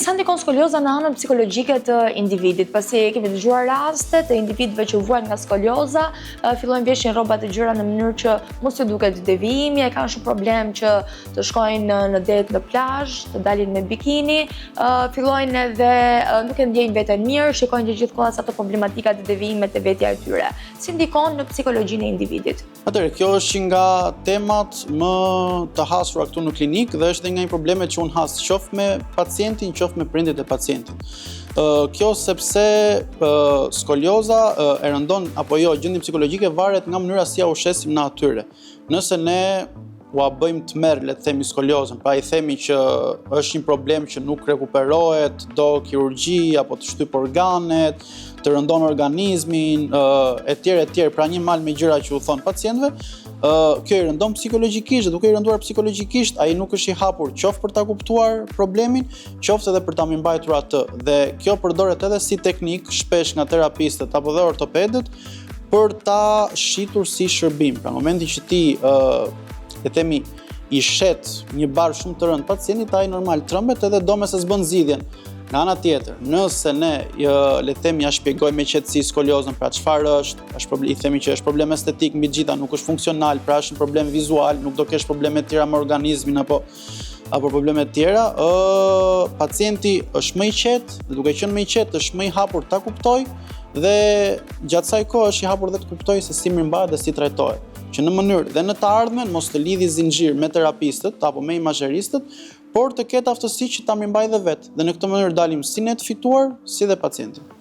Sa ndikon skolioza në anën psikologjike të individit? Pasi kemi dëgjuar raste të individëve që vuajnë nga skolioza, fillojnë veshin rroba të gjëra në mënyrë që mos i duket devijimi, e kanë shumë problem që të shkojnë në det, në plazh, të dalin me bikini, fillojnë edhe nuk e ndjejnë veten mirë, shikojnë gjithkohë ato problematikat e devijimet e vetja e tyre. Si ndikon në psikologjinë e individit? Atëherë, kjo është nga temat më të hasura këtu në klinikë dhe është edhe nga një problemet që unë has qoftë me pacientin, qoftë me prindërit e pacientit. Kjo sepse skolioza e rëndon apo jo gjendjen psikologjike varet nga mënyra si ja ushesim na atyre. Nëse ne ua bëjmë të merr, le të themi, skoliozën, pra i themi që është një problem që nuk rekuperohet, do kirurgji apo të shtyp organet, të rëndon organizmin, etj, pra një mal me gjëra që u thon pacientëve, kjo i rëndon psikologjikisht, dhe duke i rënduar psikologjikisht, ai nuk është i hapur qoftë për ta kuptuar problemin, qoftë edhe për ta mbajtur atë. Dhe kjo përdoret edhe si teknik shpesh nga terapistët apo dhe ortopedët për ta shitur si shërbim. Pra në momentin që ti le themi i shet një barë shumë të rënd pacientit, ai normal trembet edhe do me se s'bën zgjidhjen. Nga ana tjetër, nëse ne le themi ja shpjegojmë me qetësi skoliozën, pra çfarë është i themi që është problem estetik mbi gjitha, nuk është funksional, pra është një problem vizual, nuk do kesh probleme të tjera me organizmin apo probleme të tjera, pacienti është më i qetë, dhe duke qenë më i qetë është më i hapur ta kuptojë dhe gjatë kësaj kohe është i hapur dhe të kuptojë se si mirëmbahet dhe si trajtohet. Që në mënyrë dhe në të ardhmen mos të lidhi zinxhir me terapistët apo me imazheristët, por të ketë aftësi që ta mirëmbajë dhe vetë. Dhe në këtë mënyrë dalim si ne të fituar, si dhe pacienti.